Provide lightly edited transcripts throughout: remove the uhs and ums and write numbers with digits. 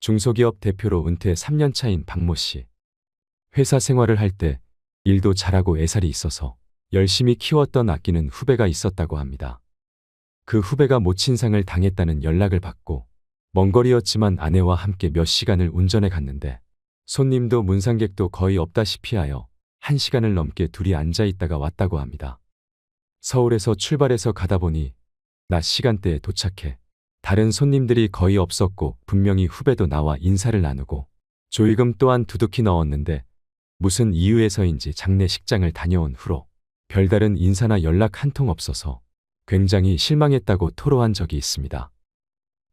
중소기업 대표로 은퇴 3년 차인 박모 씨. 회사 생활을 할 때 일도 잘하고 애살이 있어서 열심히 키웠던 아끼는 후배가 있었다고 합니다. 그 후배가 모친상을 당했다는 연락을 받고 먼 거리였지만 아내와 함께 몇 시간을 운전해 갔는데 손님도 문상객도 거의 없다시피 하여 1시간을 넘게 둘이 앉아 있다가 왔다고 합니다. 서울에서 출발해서 가다 보니 낮 시간대에 도착해 다른 손님들이 거의 없었고 분명히 후배도 나와 인사를 나누고 조의금 또한 두둑히 넣었는데 무슨 이유에서인지 장례식장을 다녀온 후로 별다른 인사나 연락 한 통 없어서 굉장히 실망했다고 토로한 적이 있습니다.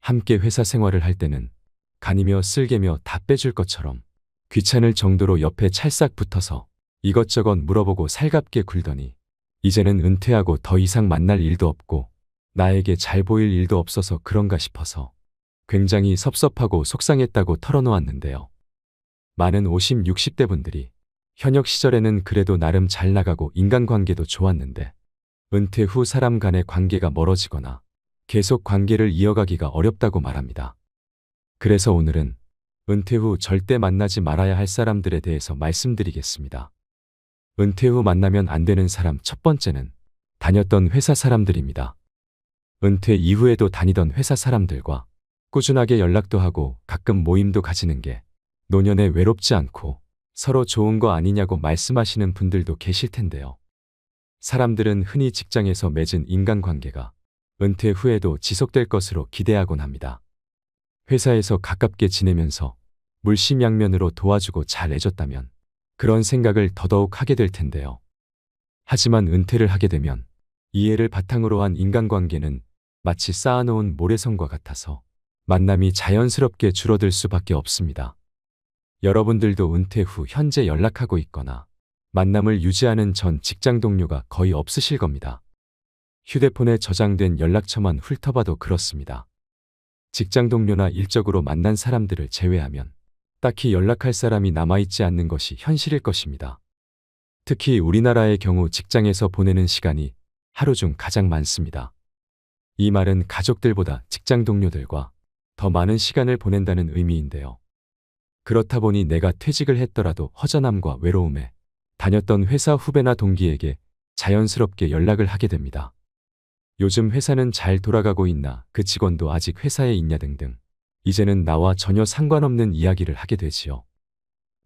함께 회사 생활을 할 때는 간이며 쓸개며 다 빼줄 것처럼 귀찮을 정도로 옆에 찰싹 붙어서 이것저것 물어보고 살갑게 굴더니 이제는 은퇴하고 더 이상 만날 일도 없고 나에게 잘 보일 일도 없어서 그런가 싶어서 굉장히 섭섭하고 속상했다고 털어놓았는데요. 많은 50, 60대 분들이 현역 시절에는 그래도 나름 잘 나가고 인간관계도 좋았는데 은퇴 후 사람 간의 관계가 멀어지거나 계속 관계를 이어가기가 어렵다고 말합니다. 그래서 오늘은 은퇴 후 절대 만나지 말아야 할 사람들에 대해서 말씀드리겠습니다. 은퇴 후 만나면 안 되는 사람 첫 번째는 다녔던 회사 사람들입니다. 은퇴 이후에도 다니던 회사 사람들과 꾸준하게 연락도 하고 가끔 모임도 가지는 게 노년에 외롭지 않고 서로 좋은 거 아니냐고 말씀하시는 분들도 계실 텐데요. 사람들은 흔히 직장에서 맺은 인간관계가 은퇴 후에도 지속될 것으로 기대하곤 합니다. 회사에서 가깝게 지내면서 물심양면으로 도와주고 잘 해줬다면 그런 생각을 더더욱 하게 될 텐데요. 하지만 은퇴를 하게 되면 이해를 바탕으로 한 인간관계는 마치 쌓아놓은 모래성과 같아서 만남이 자연스럽게 줄어들 수밖에 없습니다. 여러분들도 은퇴 후 현재 연락하고 있거나 만남을 유지하는 전 직장 동료가 거의 없으실 겁니다. 휴대폰에 저장된 연락처만 훑어봐도 그렇습니다. 직장 동료나 일적으로 만난 사람들을 제외하면 딱히 연락할 사람이 남아있지 않는 것이 현실일 것입니다. 특히 우리나라의 경우 직장에서 보내는 시간이 하루 중 가장 많습니다. 이 말은 가족들보다 직장 동료들과 더 많은 시간을 보낸다는 의미인데요. 그렇다 보니 내가 퇴직을 했더라도 허전함과 외로움에 다녔던 회사 후배나 동기에게 자연스럽게 연락을 하게 됩니다. 요즘 회사는 잘 돌아가고 있나, 그 직원도 아직 회사에 있냐 등등 이제는 나와 전혀 상관없는 이야기를 하게 되지요.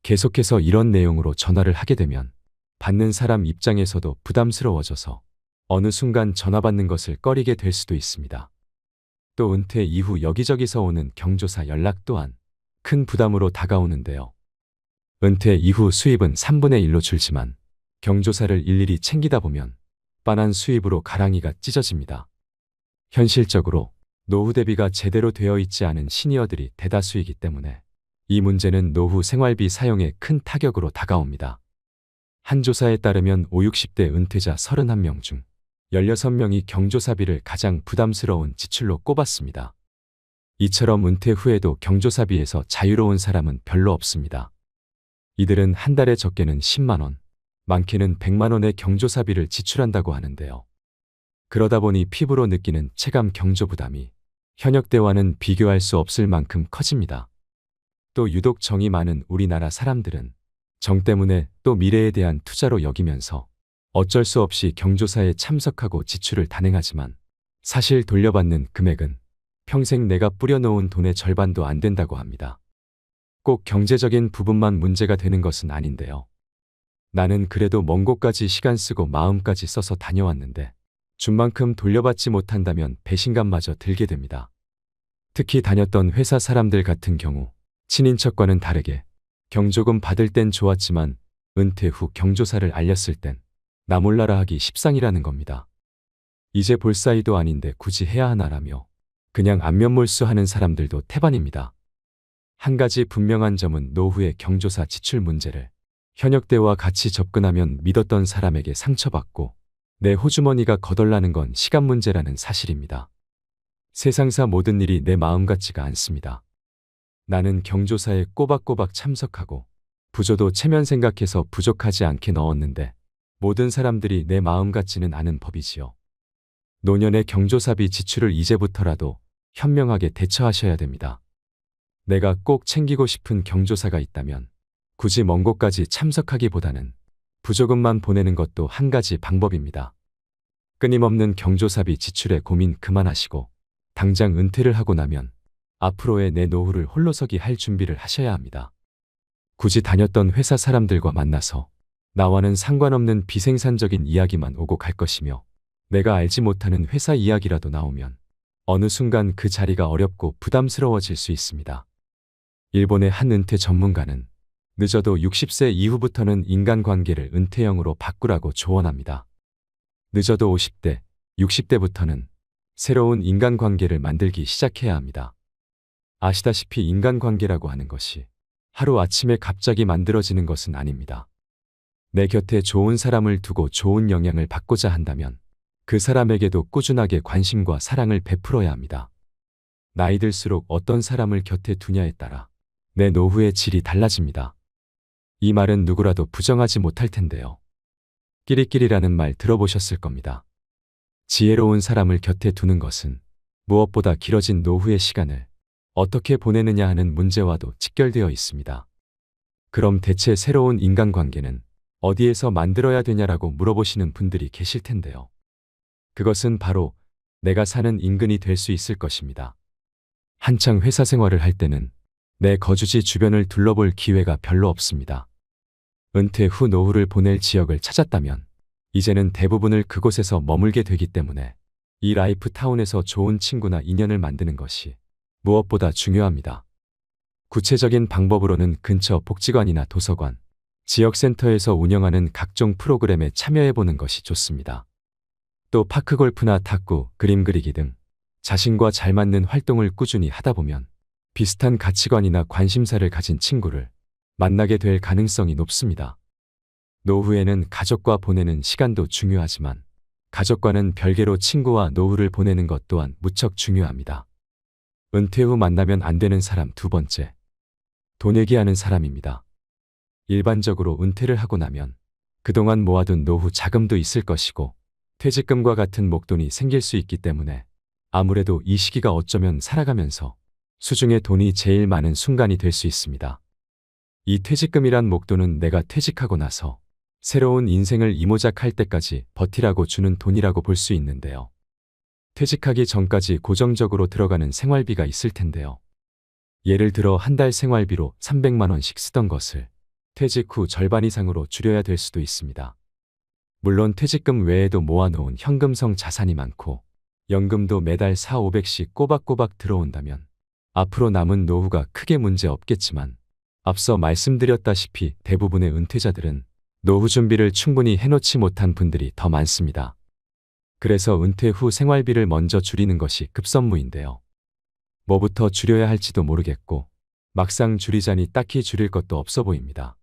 계속해서 이런 내용으로 전화를 하게 되면 받는 사람 입장에서도 부담스러워져서 어느 순간 전화 받는 것을 꺼리게 될 수도 있습니다. 또 은퇴 이후 여기저기서 오는 경조사 연락 또한 큰 부담으로 다가오는데요. 은퇴 이후 수입은 3분의 1로 줄지만 경조사를 일일이 챙기다 보면 빤한 수입으로 가랑이가 찢어집니다. 현실적으로 노후 대비가 제대로 되어 있지 않은 시니어들이 대다수이기 때문에 이 문제는 노후 생활비 사용에 큰 타격으로 다가옵니다. 한 조사에 따르면 5, 60대 은퇴자 31명 중 16명이 경조사비를 가장 부담스러운 지출로 꼽았습니다. 이처럼 은퇴 후에도 경조사비에서 자유로운 사람은 별로 없습니다. 이들은 한 달에 적게는 10만 원, 많게는 100만 원의 경조사비를 지출한다고 하는데요. 그러다 보니 피부로 느끼는 체감 경조 부담이 현역 때와는 비교할 수 없을 만큼 커집니다. 또 유독 정이 많은 우리나라 사람들은 정 때문에 또 미래에 대한 투자로 여기면서 어쩔 수 없이 경조사에 참석하고 지출을 단행하지만 사실 돌려받는 금액은 평생 내가 뿌려놓은 돈의 절반도 안 된다고 합니다. 꼭 경제적인 부분만 문제가 되는 것은 아닌데요. 나는 그래도 먼 곳까지 시간 쓰고 마음까지 써서 다녀왔는데 준 만큼 돌려받지 못한다면 배신감마저 들게 됩니다. 특히 다녔던 회사 사람들 같은 경우 친인척과는 다르게 경조금 받을 땐 좋았지만 은퇴 후 경조사를 알렸을 땐 나 몰라라 하기 십상이라는 겁니다. 이제 볼 사이도 아닌데 굳이 해야 하나라며 그냥 안면몰수하는 사람들도 태반입니다. 한 가지 분명한 점은 노후의 경조사 지출 문제를 현역 때와 같이 접근하면 믿었던 사람에게 상처받고 내 호주머니가 거덜나는 건 시간 문제라는 사실입니다. 세상사 모든 일이 내 마음 같지가 않습니다. 나는 경조사에 꼬박꼬박 참석하고 부조도 체면 생각해서 부족하지 않게 넣었는데 모든 사람들이 내 마음 같지는 않은 법이지요. 노년의 경조사비 지출을 이제부터라도 현명하게 대처하셔야 됩니다. 내가 꼭 챙기고 싶은 경조사가 있다면 굳이 먼 곳까지 참석하기보다는 부조금만 보내는 것도 한 가지 방법입니다. 끊임없는 경조사비 지출에 고민 그만하시고 당장 은퇴를 하고 나면 앞으로의 내 노후를 홀로서기 할 준비를 하셔야 합니다. 굳이 다녔던 회사 사람들과 만나서 나와는 상관없는 비생산적인 이야기만 오고 갈 것이며 내가 알지 못하는 회사 이야기라도 나오면 어느 순간 그 자리가 어렵고 부담스러워질 수 있습니다. 일본의 한 은퇴 전문가는 늦어도 60세 이후부터는 인간관계를 은퇴형으로 바꾸라고 조언합니다. 늦어도 50대, 60대부터는 새로운 인간관계를 만들기 시작해야 합니다. 아시다시피 인간관계라고 하는 것이 하루아침에 갑자기 만들어지는 것은 아닙니다. 내 곁에 좋은 사람을 두고 좋은 영향을 받고자 한다면 그 사람에게도 꾸준하게 관심과 사랑을 베풀어야 합니다. 나이 들수록 어떤 사람을 곁에 두냐에 따라 내 노후의 질이 달라집니다. 이 말은 누구라도 부정하지 못할 텐데요. 끼리끼리라는 말 들어보셨을 겁니다. 지혜로운 사람을 곁에 두는 것은 무엇보다 길어진 노후의 시간을 어떻게 보내느냐 하는 문제와도 직결되어 있습니다. 그럼 대체 새로운 인간관계는 어디에서 만들어야 되냐라고 물어보시는 분들이 계실 텐데요. 그것은 바로 내가 사는 인근이 될 수 있을 것입니다. 한창 회사 생활을 할 때는 내 거주지 주변을 둘러볼 기회가 별로 없습니다. 은퇴 후 노후를 보낼 지역을 찾았다면 이제는 대부분을 그곳에서 머물게 되기 때문에 이 라이프 타운에서 좋은 친구나 인연을 만드는 것이 무엇보다 중요합니다. 구체적인 방법으로는 근처 복지관이나 도서관, 지역센터에서 운영하는 각종 프로그램에 참여해보는 것이 좋습니다. 또 파크골프나 탁구, 그림 그리기 등 자신과 잘 맞는 활동을 꾸준히 하다 보면 비슷한 가치관이나 관심사를 가진 친구를 만나게 될 가능성이 높습니다. 노후에는 가족과 보내는 시간도 중요하지만 가족과는 별개로 친구와 노후를 보내는 것 또한 무척 중요합니다. 은퇴 후 만나면 안 되는 사람 두 번째, 돈 얘기하는 사람입니다. 일반적으로 은퇴를 하고 나면 그동안 모아둔 노후 자금도 있을 것이고 퇴직금과 같은 목돈이 생길 수 있기 때문에 아무래도 이 시기가 어쩌면 살아가면서 수중에 돈이 제일 많은 순간이 될 수 있습니다. 이 퇴직금이란 목돈은 내가 퇴직하고 나서 새로운 인생을 이모작할 때까지 버티라고 주는 돈이라고 볼 수 있는데요. 퇴직하기 전까지 고정적으로 들어가는 생활비가 있을 텐데요. 예를 들어 한 달 생활비로 300만 원씩 쓰던 것을 퇴직 후 절반 이상으로 줄여야 될 수도 있습니다. 물론 퇴직금 외에도 모아놓은 현금성 자산이 많고 연금도 매달 4,500씩 꼬박꼬박 들어온다면 앞으로 남은 노후가 크게 문제 없겠지만 앞서 말씀드렸다시피 대부분의 은퇴자들은 노후 준비를 충분히 해놓지 못한 분들이 더 많습니다. 그래서 은퇴 후 생활비를 먼저 줄이는 것이 급선무인데요. 뭐부터 줄여야 할지도 모르겠고 막상 줄이자니 딱히 줄일 것도 없어 보입니다.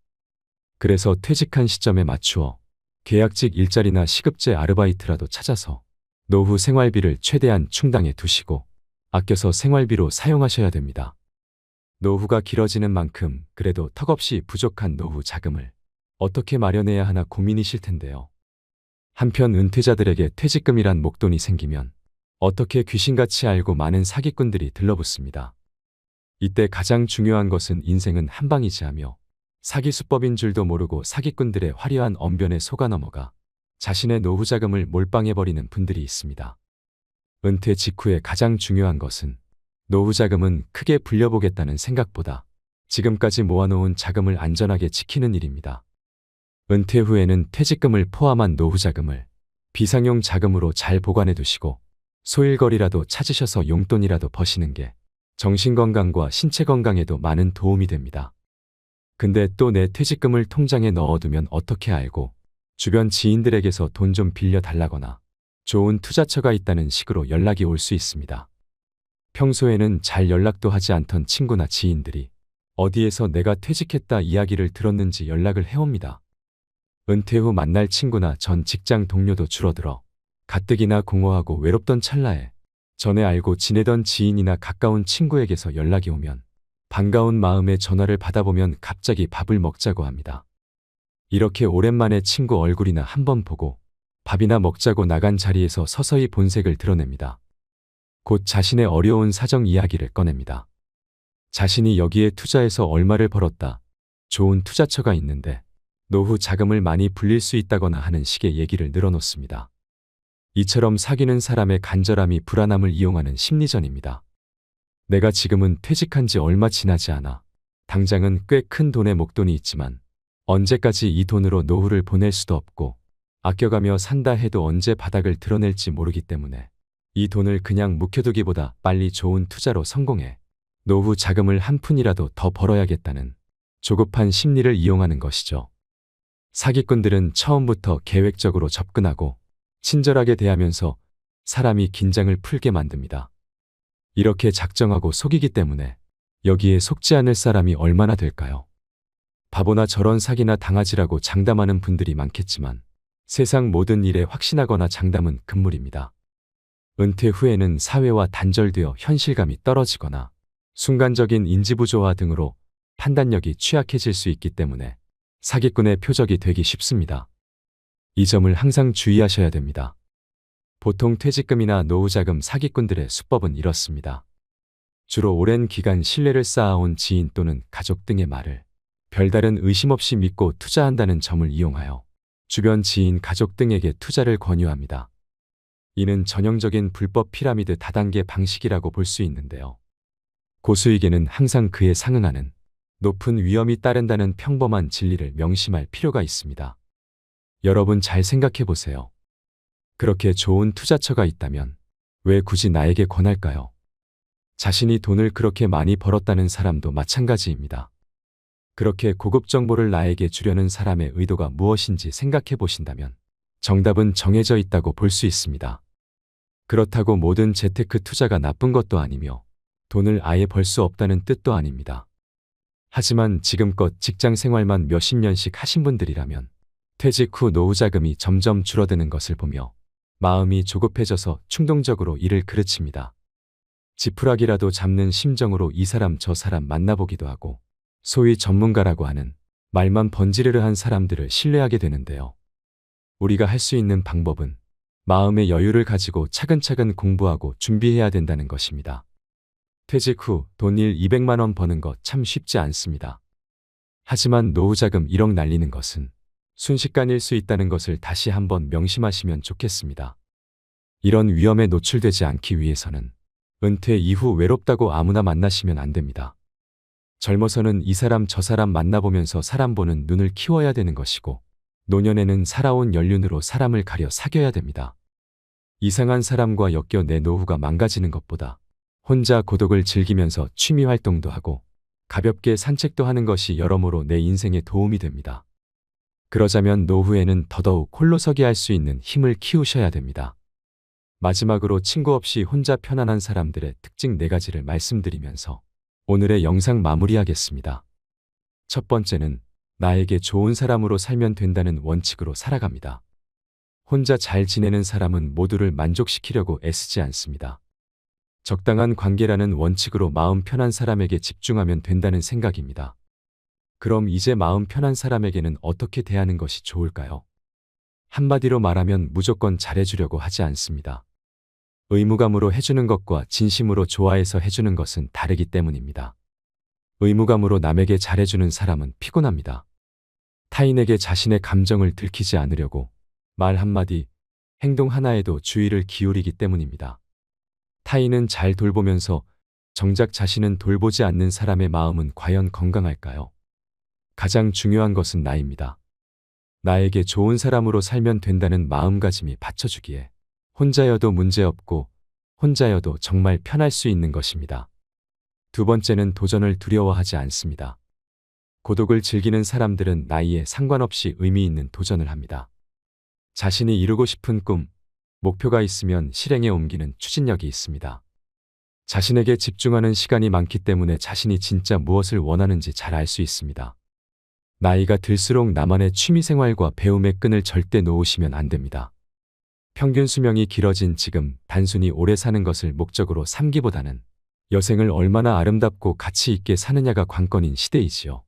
그래서 퇴직한 시점에 맞추어 계약직 일자리나 시급제 아르바이트라도 찾아서 노후 생활비를 최대한 충당해 두시고 아껴서 생활비로 사용하셔야 됩니다. 노후가 길어지는 만큼 그래도 턱없이 부족한 노후 자금을 어떻게 마련해야 하나 고민이실 텐데요. 한편 은퇴자들에게 퇴직금이란 목돈이 생기면 어떻게 귀신같이 알고 많은 사기꾼들이 들러붙습니다. 이때 가장 중요한 것은 인생은 한방이지 하며 사기 수법인 줄도 모르고 사기꾼들의 화려한 언변에 속아 넘어가 자신의 노후 자금을 몰빵해버리는 분들이 있습니다. 은퇴 직후에 가장 중요한 것은 노후 자금은 크게 불려보겠다는 생각보다 지금까지 모아놓은 자금을 안전하게 지키는 일입니다. 은퇴 후에는 퇴직금을 포함한 노후 자금을 비상용 자금으로 잘 보관해 두시고 소일거리라도 찾으셔서 용돈이라도 버시는 게 정신건강과 신체 건강에도 많은 도움이 됩니다. 근데 또 내 퇴직금을 통장에 넣어두면 어떻게 알고 주변 지인들에게서 돈 좀 빌려달라거나 좋은 투자처가 있다는 식으로 연락이 올 수 있습니다. 평소에는 잘 연락도 하지 않던 친구나 지인들이 어디에서 내가 퇴직했다 이야기를 들었는지 연락을 해옵니다. 은퇴 후 만날 친구나 전 직장 동료도 줄어들어 가뜩이나 공허하고 외롭던 찰나에 전에 알고 지내던 지인이나 가까운 친구에게서 연락이 오면 반가운 마음에 전화를 받아보면 갑자기 밥을 먹자고 합니다. 이렇게 오랜만에 친구 얼굴이나 한번 보고 밥이나 먹자고 나간 자리에서 서서히 본색을 드러냅니다. 곧 자신의 어려운 사정 이야기를 꺼냅니다. 자신이 여기에 투자해서 얼마를 벌었다. 좋은 투자처가 있는데 노후 자금을 많이 불릴 수 있다거나 하는 식의 얘기를 늘어놓습니다. 이처럼 사귀는 사람의 간절함이 불안함을 이용하는 심리전입니다. 내가 지금은 퇴직한 지 얼마 지나지 않아. 당장은 꽤 큰 돈의 목돈이 있지만 언제까지 이 돈으로 노후를 보낼 수도 없고 아껴가며 산다 해도 언제 바닥을 드러낼지 모르기 때문에 이 돈을 그냥 묵혀두기보다 빨리 좋은 투자로 성공해 노후 자금을 한 푼이라도 더 벌어야겠다는 조급한 심리를 이용하는 것이죠. 사기꾼들은 처음부터 계획적으로 접근하고 친절하게 대하면서 사람이 긴장을 풀게 만듭니다. 이렇게 작정하고 속이기 때문에 여기에 속지 않을 사람이 얼마나 될까요? 바보나 저런 사기나 당하지라고 장담하는 분들이 많겠지만 세상 모든 일에 확신하거나 장담은 금물입니다. 은퇴 후에는 사회와 단절되어 현실감이 떨어지거나 순간적인 인지부조화 등으로 판단력이 취약해질 수 있기 때문에 사기꾼의 표적이 되기 쉽습니다. 이 점을 항상 주의하셔야 됩니다. 보통 퇴직금이나 노후자금 사기꾼들의 수법은 이렇습니다. 주로 오랜 기간 신뢰를 쌓아온 지인 또는 가족 등의 말을 별다른 의심 없이 믿고 투자한다는 점을 이용하여 주변 지인, 가족 등에게 투자를 권유합니다. 이는 전형적인 불법 피라미드 다단계 방식이라고 볼 수 있는데요. 고수에게는 항상 그에 상응하는 높은 위험이 따른다는 평범한 진리를 명심할 필요가 있습니다. 여러분 잘 생각해 보세요. 그렇게 좋은 투자처가 있다면 왜 굳이 나에게 권할까요? 자신이 돈을 그렇게 많이 벌었다는 사람도 마찬가지입니다. 그렇게 고급 정보를 나에게 주려는 사람의 의도가 무엇인지 생각해 보신다면 정답은 정해져 있다고 볼 수 있습니다. 그렇다고 모든 재테크 투자가 나쁜 것도 아니며 돈을 아예 벌 수 없다는 뜻도 아닙니다. 하지만 지금껏 직장 생활만 몇십 년씩 하신 분들이라면 퇴직 후 노후 자금이 점점 줄어드는 것을 보며 마음이 조급해져서 충동적으로 일을 그르칩니다. 지푸라기라도 잡는 심정으로 이 사람 저 사람 만나보기도 하고 소위 전문가라고 하는 말만 번지르르한 사람들을 신뢰하게 되는데요. 우리가 할 수 있는 방법은 마음의 여유를 가지고 차근차근 공부하고 준비해야 된다는 것입니다. 퇴직 후 돈 200만 원 버는 거 참 쉽지 않습니다. 하지만 노후자금 1억 날리는 것은 순식간일 수 있다는 것을 다시 한번 명심하시면 좋겠습니다. 이런 위험에 노출되지 않기 위해서는 은퇴 이후 외롭다고 아무나 만나시면 안 됩니다. 젊어서는 이 사람 저 사람 만나보면서 사람 보는 눈을 키워야 되는 것이고 노년에는 살아온 연륜으로 사람을 가려 사귀어야 됩니다. 이상한 사람과 엮여 내 노후가 망가지는 것보다 혼자 고독을 즐기면서 취미 활동도 하고 가볍게 산책도 하는 것이 여러모로 내 인생에 도움이 됩니다. 그러자면 노후에는 더더욱 홀로서기 할 수 있는 힘을 키우셔야 됩니다. 마지막으로 친구 없이 혼자 편안한 사람들의 특징 4가지를 말씀드리면서 오늘의 영상 마무리하겠습니다. 첫 번째는 나에게 좋은 사람으로 살면 된다는 원칙으로 살아갑니다. 혼자 잘 지내는 사람은 모두를 만족시키려고 애쓰지 않습니다. 적당한 관계라는 원칙으로 마음 편한 사람에게 집중하면 된다는 생각입니다. 그럼 이제 마음 편한 사람에게는 어떻게 대하는 것이 좋을까요? 한마디로 말하면 무조건 잘해주려고 하지 않습니다. 의무감으로 해주는 것과 진심으로 좋아해서 해주는 것은 다르기 때문입니다. 의무감으로 남에게 잘해주는 사람은 피곤합니다. 타인에게 자신의 감정을 들키지 않으려고 말 한마디, 행동 하나에도 주의를 기울이기 때문입니다. 타인은 잘 돌보면서 정작 자신은 돌보지 않는 사람의 마음은 과연 건강할까요? 가장 중요한 것은 나입니다. 나에게 좋은 사람으로 살면 된다는 마음가짐이 받쳐주기에 혼자여도 문제없고 혼자여도 정말 편할 수 있는 것입니다. 두 번째는 도전을 두려워하지 않습니다. 고독을 즐기는 사람들은 나이에 상관없이 의미 있는 도전을 합니다. 자신이 이루고 싶은 꿈, 목표가 있으면 실행에 옮기는 추진력이 있습니다. 자신에게 집중하는 시간이 많기 때문에 자신이 진짜 무엇을 원하는지 잘 알 수 있습니다. 나이가 들수록 나만의 취미생활과 배움의 끈을 절대 놓으시면 안 됩니다. 평균 수명이 길어진 지금 단순히 오래 사는 것을 목적으로 삼기보다는 여생을 얼마나 아름답고 가치 있게 사느냐가 관건인 시대이지요.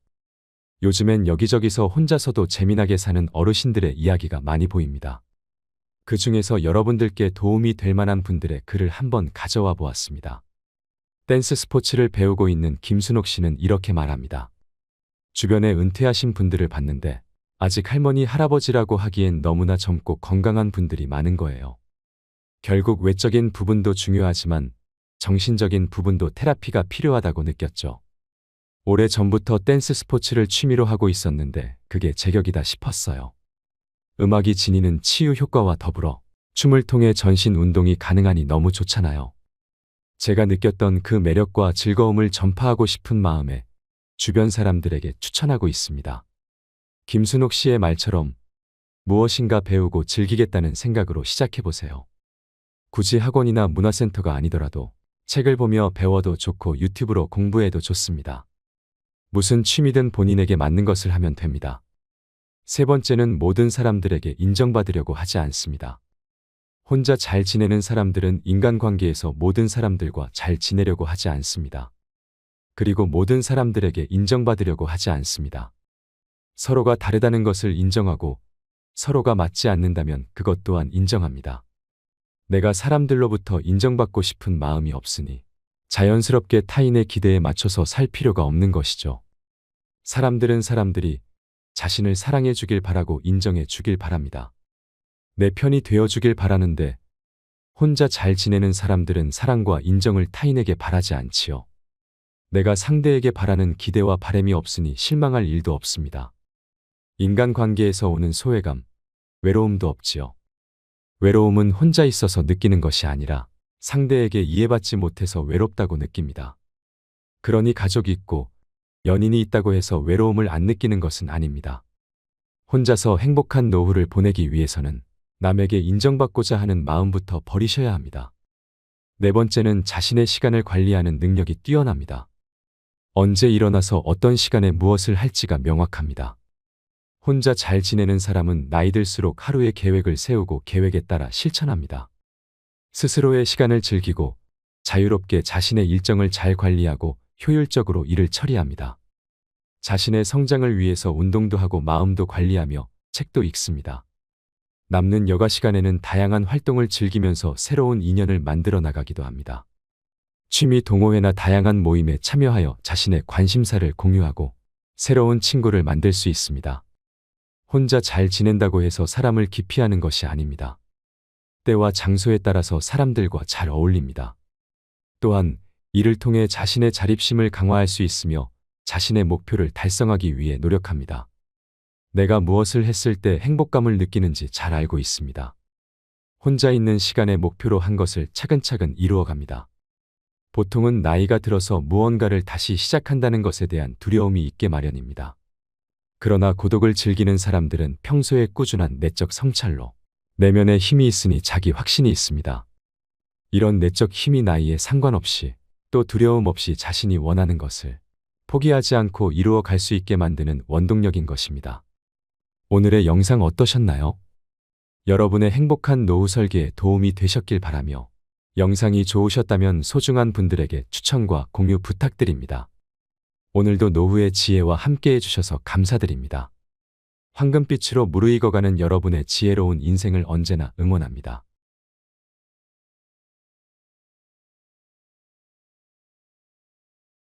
요즘엔 여기저기서 혼자서도 재미나게 사는 어르신들의 이야기가 많이 보입니다. 그 중에서 여러분들께 도움이 될 만한 분들의 글을 한번 가져와 보았습니다. 댄스 스포츠를 배우고 있는 김순옥 씨는 이렇게 말합니다. 주변에 은퇴하신 분들을 봤는데 아직 할머니, 할아버지라고 하기엔 너무나 젊고 건강한 분들이 많은 거예요. 결국 외적인 부분도 중요하지만 정신적인 부분도 테라피가 필요하다고 느꼈죠. 오래전부터 댄스 스포츠를 취미로 하고 있었는데 그게 제격이다 싶었어요. 음악이 지니는 치유 효과와 더불어 춤을 통해 전신 운동이 가능하니 너무 좋잖아요. 제가 느꼈던 그 매력과 즐거움을 전파하고 싶은 마음에 주변 사람들에게 추천하고 있습니다. 김순옥 씨의 말처럼 무엇인가 배우고 즐기겠다는 생각으로 시작해보세요. 굳이 학원이나 문화센터가 아니더라도 책을 보며 배워도 좋고 유튜브로 공부해도 좋습니다. 무슨 취미든 본인에게 맞는 것을 하면 됩니다. 세 번째는 모든 사람들에게 인정받으려고 하지 않습니다. 혼자 잘 지내는 사람들은 인간관계에서 모든 사람들과 잘 지내려고 하지 않습니다. 그리고 모든 사람들에게 인정받으려고 하지 않습니다. 서로가 다르다는 것을 인정하고 서로가 맞지 않는다면 그것 또한 인정합니다. 내가 사람들로부터 인정받고 싶은 마음이 없으니 자연스럽게 타인의 기대에 맞춰서 살 필요가 없는 것이죠. 사람들은 사람들이 자신을 사랑해 주길 바라고 인정해 주길 바랍니다. 내 편이 되어 주길 바라는데 혼자 잘 지내는 사람들은 사랑과 인정을 타인에게 바라지 않지요. 내가 상대에게 바라는 기대와 바람이 없으니 실망할 일도 없습니다. 인간관계에서 오는 소외감, 외로움도 없지요. 외로움은 혼자 있어서 느끼는 것이 아니라 상대에게 이해받지 못해서 외롭다고 느낍니다. 그러니 가족이 있고 연인이 있다고 해서 외로움을 안 느끼는 것은 아닙니다. 혼자서 행복한 노후를 보내기 위해서는 남에게 인정받고자 하는 마음부터 버리셔야 합니다. 네 번째는 자신의 시간을 관리하는 능력이 뛰어납니다. 언제 일어나서 어떤 시간에 무엇을 할지가 명확합니다. 혼자 잘 지내는 사람은 나이 들수록 하루의 계획을 세우고 계획에 따라 실천합니다. 스스로의 시간을 즐기고 자유롭게 자신의 일정을 잘 관리하고 효율적으로 일을 처리합니다. 자신의 성장을 위해서 운동도 하고 마음도 관리하며 책도 읽습니다. 남는 여가 시간에는 다양한 활동을 즐기면서 새로운 인연을 만들어 나가기도 합니다. 취미 동호회나 다양한 모임에 참여하여 자신의 관심사를 공유하고 새로운 친구를 만들 수 있습니다. 혼자 잘 지낸다고 해서 사람을 기피하는 것이 아닙니다. 때와 장소에 따라서 사람들과 잘 어울립니다. 또한 이를 통해 자신의 자립심을 강화할 수 있으며 자신의 목표를 달성하기 위해 노력합니다. 내가 무엇을 했을 때 행복감을 느끼는지 잘 알고 있습니다. 혼자 있는 시간의 목표로 한 것을 차근차근 이루어갑니다. 보통은 나이가 들어서 무언가를 다시 시작한다는 것에 대한 두려움이 있게 마련입니다. 그러나 고독을 즐기는 사람들은 평소에 꾸준한 내적 성찰로 내면에 힘이 있으니 자기 확신이 있습니다. 이런 내적 힘이 나이에 상관없이 또 두려움 없이 자신이 원하는 것을 포기하지 않고 이루어 갈 수 있게 만드는 원동력인 것입니다. 오늘의 영상 어떠셨나요? 여러분의 행복한 노후 설계에 도움이 되셨길 바라며 영상이 좋으셨다면 소중한 분들에게 추천과 공유 부탁드립니다. 오늘도 노후의 지혜와 함께 해주셔서 감사드립니다. 황금빛으로 무르익어가는 여러분의 지혜로운 인생을 언제나 응원합니다.